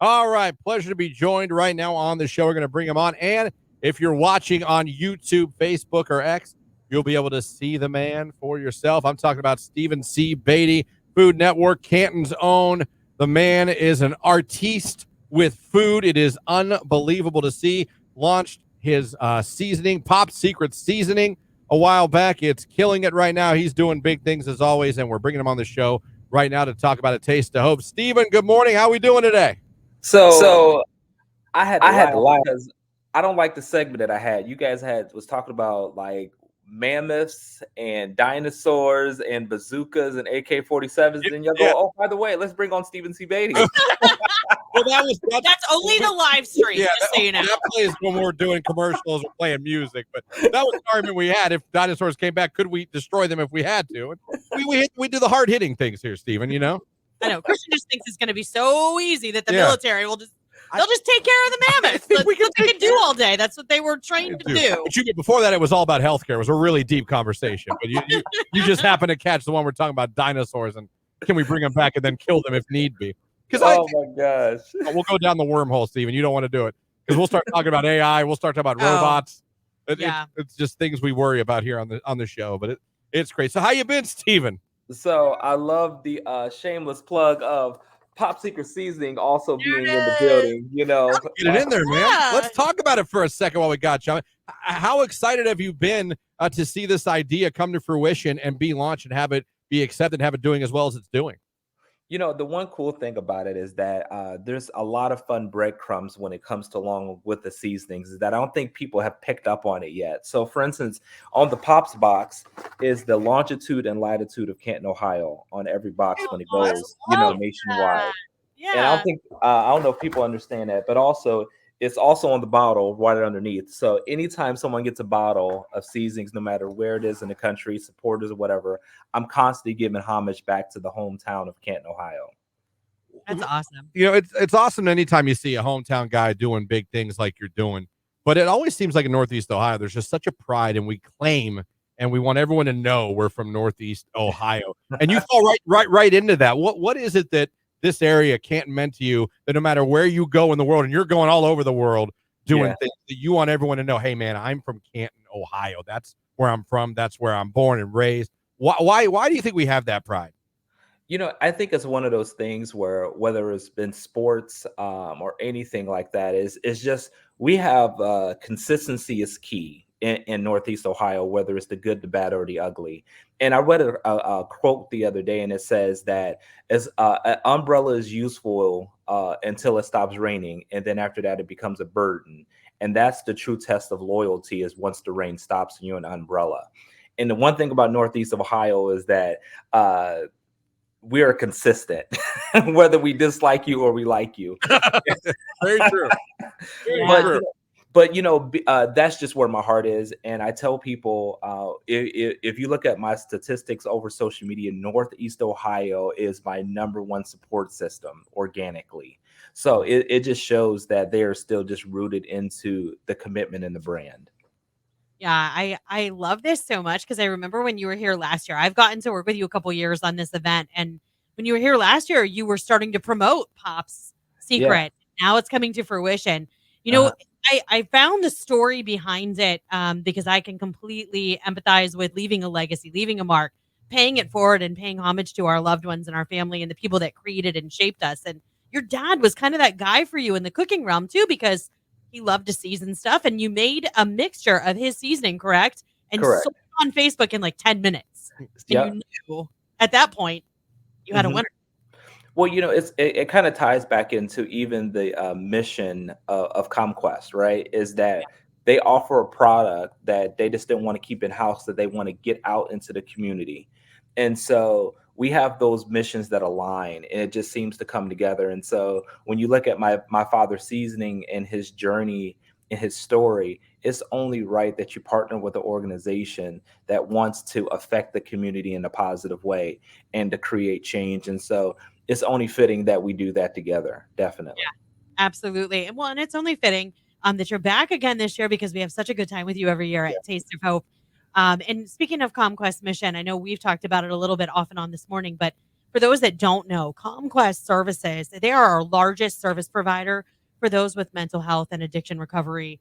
All right. Pleasure to be joined right now on the show. We're going to bring him on. And if you're watching on YouTube, Facebook, or X, you'll be able to see the man for yourself. I'm talking about Stephan C. Baity, Food Network, Canton's own. The man is an artiste with food. It is unbelievable to see. Launched his seasoning, Pop Secret seasoning, a while back. It's killing it right now. He's doing big things as always, and we're bringing him on the show right now to talk about A Taste of Hope. Stephan, good morning. How are we doing today? So I had to laugh because I don't like the segment that I had. You guys was talking about like mammoths and dinosaurs and bazookas and AK-47s, and you'll go, oh, by the way, let's bring on Stephan C. Baity. Well, that's only the live stream, just so you know. That plays when we're doing commercials or playing music, but that was the argument we had. If dinosaurs came back, could we destroy them if we had to? We do the hard-hitting things here, Stephan, you know? I know. Christian just thinks it's going to be so easy that the military will just they'll just take care of the mammoths. That's what they can do all day. That's what they were trained to do. But before that, it was all about healthcare. It was a really deep conversation. But you just happen to catch the one we're talking about dinosaurs and can we bring them back and then kill them if need be? Oh my gosh. We'll go down the wormhole, Stephan. You don't want to do it because we'll start talking about AI. We'll start talking about robots. It's just things we worry about here on the show. But it's great. So how you been, Stephan? So I love the shameless plug of Pop Secret Seasoning also being in the building, you know. Get it in there, man. Let's talk about it for a second while we got you. How excited have you been to see this idea come to fruition and be launched and have it be accepted and have it doing as well as it's doing? You know, the one cool thing about it is that there's a lot of fun breadcrumbs when it comes to along with the seasonings is that I don't think people have picked up on it yet. So, for instance, on the Pops box is the longitude and latitude of Canton, Ohio on every box when it goes, nationwide. Yeah. And I don't know if people understand that, but also it's also on the bottle right underneath. So anytime someone gets a bottle of seasonings, no matter where it is in the country, supporters or whatever, I'm constantly giving homage back to the hometown of Canton, Ohio. That's awesome. You know, it's awesome anytime you see a hometown guy doing big things like you're doing. But it always seems like in Northeast Ohio, there's just such a pride, and we claim and we want everyone to know we're from Northeast Ohio. And you fall right into that. What is it that this area Canton meant to you that no matter where you go in the world, and you're going all over the world doing things, that you want everyone to know, hey man, I'm from Canton, Ohio. That's where I'm from. That's where I'm born and raised. Why do you think we have that pride? You know, I think it's one of those things where whether it's been sports or anything like that, is just we have consistency is key in Northeast Ohio, whether it's the good, the bad, or the ugly. And I read a quote the other day, and it says that as an umbrella is useful until it stops raining, and then after that, it becomes a burden. And that's the true test of loyalty is once the rain stops and you're an umbrella. And the one thing about Northeast Ohio is that we are consistent, whether we dislike you or we like you. Very true. But that's just where my heart is. And I tell people, if you look at my statistics over social media, Northeast Ohio is my #1 support system organically. So it just shows that they are still just rooted into the commitment and the brand. Yeah, I love this so much because I remember when you were here last year. I've gotten to work with you a couple years on this event, and when you were here last year, you were starting to promote Pop's Secret. Yeah. Now it's coming to fruition. You know, I found the story behind it because I can completely empathize with leaving a legacy, leaving a mark, paying it forward, and paying homage to our loved ones and our family and the people that created and shaped us. And your dad was kind of that guy for you in the cooking realm too, because he loved to season stuff, and you made a mixture of his seasoning, correct? And sold it on Facebook in like 10 minutes. And you knew at that point you had a winner. Well, it kind of ties back into even the mission of ComQuest, right? Is that they offer a product that they just didn't want to keep in house, that they want to get out into the community. And so we have those missions that align, and it just seems to come together. And so when you look at my father's seasoning and his journey and his story, it's only right that you partner with an organization that wants to affect the community in a positive way and to create change. And so it's only fitting that we do that together. Definitely. Yeah, absolutely. Well, and it's only fitting that you're back again this year because we have such a good time with you every year at Taste of Hope. And speaking of ComQuest mission, I know we've talked about it a little bit off and on this morning, but for those that don't know, ComQuest Services, they are our largest service provider for those with mental health and addiction recovery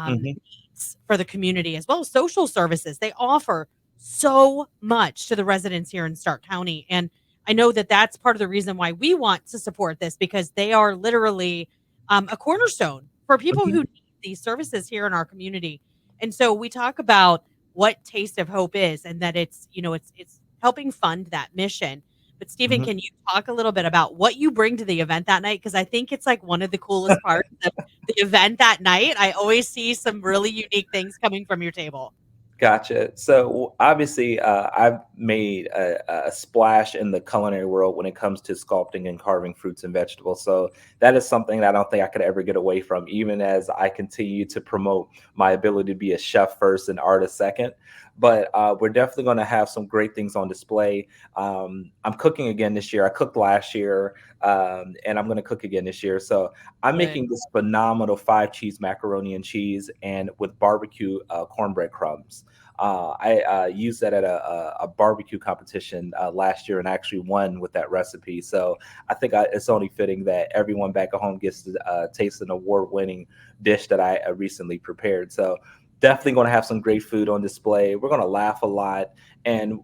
needs for the community, as well as social services. They offer so much to the residents here in Stark County. And I know that that's part of the reason why we want to support this, because they are literally a cornerstone for people who need these services here in our community. And so we talk about what Taste of Hope is, and that it's, it's helping fund that mission. But Stephen, can you talk a little bit about what you bring to the event that night? Because I think it's like one of the coolest parts of the event that night. I always see some really unique things coming from your table. Gotcha. So obviously, I've made a splash in the culinary world when it comes to sculpting and carving fruits and vegetables. So that is something that I don't think I could ever get away from, even as I continue to promote my ability to be a chef first and artist second. But we're definitely going to have some great things on display. I'm cooking again this year. I cooked last year, and I'm going to cook again this year. So I'm making this phenomenal 5-cheese macaroni and cheese, and with barbecue cornbread crumbs. I used that at a barbecue competition last year and actually won with that recipe. So I think it's only fitting that everyone back at home gets to taste an award-winning dish that I recently prepared. So definitely going to have some great food on display. We're going to laugh a lot. And,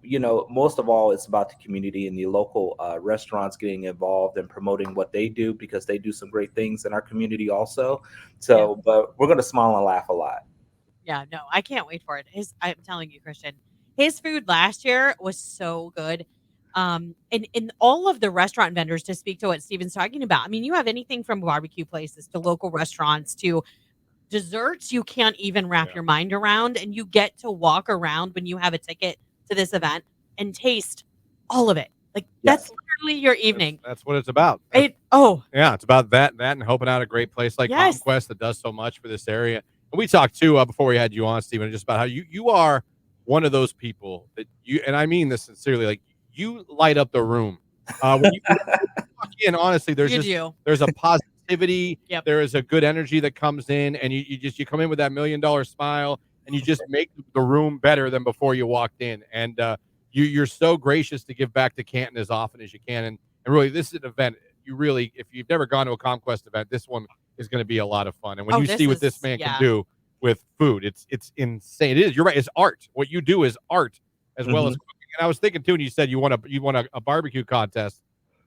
most of all, it's about the community and the local restaurants getting involved and promoting what they do, because they do some great things in our community also. So, but we're going to smile and laugh a lot. Yeah, no, I can't wait for it. I'm telling you, Christian, his food last year was so good. And all of the restaurant vendors, to speak to what Steven's talking about. I mean, you have anything from barbecue places to local restaurants to desserts you can't even wrap your mind around, and you get to walk around when you have a ticket to this event and taste all of it. Like that's literally your evening. That's what it's about. Yeah, it's about that and helping out a great place like ComQuest that does so much for this area. And we talked too before we had you on, Stephen, just about how you are one of those people that and I mean this sincerely, like you light up the room. When you walk in, honestly, there's a positivity. There is a good energy that comes in, and you come in with that $1 million smile, and you just make the room better than before you walked in. And you're so gracious to give back to Canton as often as you can. And really, this is an event. If you've never gone to a ComQuest event, this one is going to be a lot of fun. And when you see what this man can do with food, it's insane. It is. You're right. It's art. What you do is art as well as cooking. And I was thinking too, when you said you want a barbecue contest,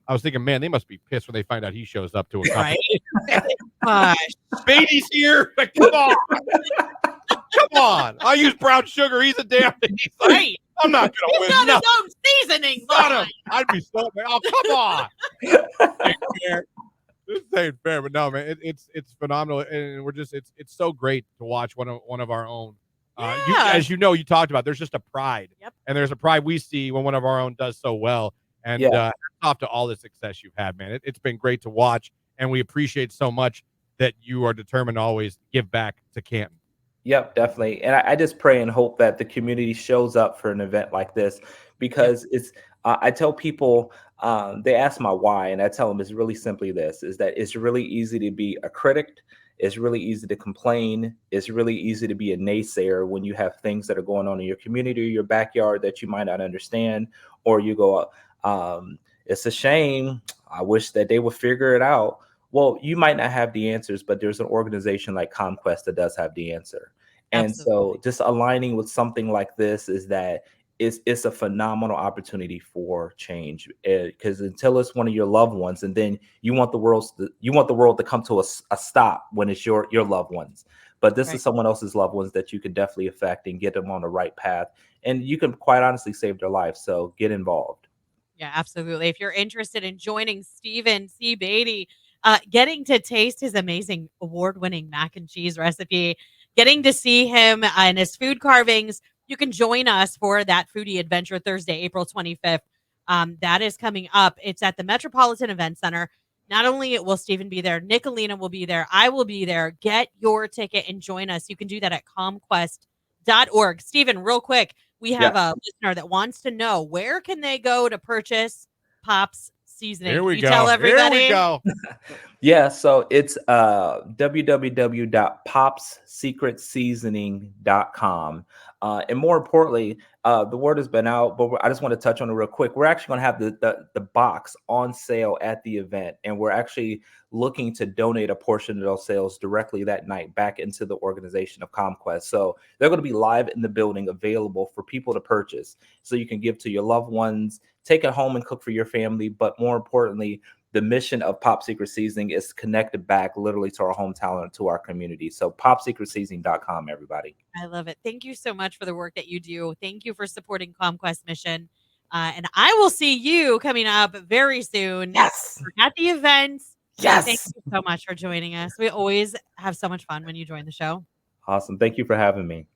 I was thinking, man, they must be pissed when they find out he shows up to a competition. Right? Bady's here. Like, come on. Come on. I use brown sugar. He's a damn thing. Right. I'm not going to win. He's got his own seasoning. I'd be so mad. Oh, come on. This ain't fair, but no, man, it's phenomenal, and we're just it's so great to watch one of our own. As you know, you talked about. There's just a pride, and there's a pride we see when one of our own does so well. And off to all the success you've had, man. It's been great to watch, and we appreciate so much that you are determined to always give back to Canton. Yep, definitely. And I just pray and hope that the community shows up for an event like this, because it's, I tell people, they ask my why, and I tell them it's really simply this, is that it's really easy to be a critic. It's really easy to complain. It's really easy to be a naysayer when you have things that are going on in your community or your backyard that you might not understand, or you go, it's a shame. I wish that they would figure it out. Well, you might not have the answers, but there's an organization like ComQuest that does have the answer. And Absolutely. so just aligning with something like this is that it's a phenomenal opportunity for change, because until it's one of your loved ones, and then you want the world to come to a stop when it's your loved ones. But this is someone else's loved ones that you can definitely affect and get them on the right path. And you can quite honestly save their life. So get involved. Yeah, absolutely. If you're interested in joining Stephan C. Baity, getting to taste his amazing award-winning mac and cheese recipe, getting to see him and his food carvings, you can join us for that foodie adventure Thursday, April 25th. That is coming up. It's at the Metropolitan Event Center. Not only will Stephen be there, Nicolina will be there. I will be there. Get your ticket and join us. You can do that at comquest.org. Stephen, real quick, we have a listener that wants to know, where can they go to purchase Pop's seasoning? Here we go. Tell everybody. Here we go. Yeah, so it's www.popssecretseasoning.com. And more importantly, the word has been out, but I just want to touch on it real quick. We're actually going to have the box on sale at the event, and we're actually looking to donate a portion of those sales directly that night back into the organization of ComQuest. So they're going to be live in the building, available for people to purchase, so you can give to your loved ones, take it home and cook for your family. But more importantly, the mission of Pop Secret Seasoning is connected back literally to our hometown and to our community. So popsecretseasoning.com, everybody. I love it. Thank you so much for the work that you do. Thank you for supporting ComQuest mission. And I will see you coming up very soon. Yes. At the event. Yes. Thank you so much for joining us. We always have so much fun when you join the show. Awesome. Thank you for having me.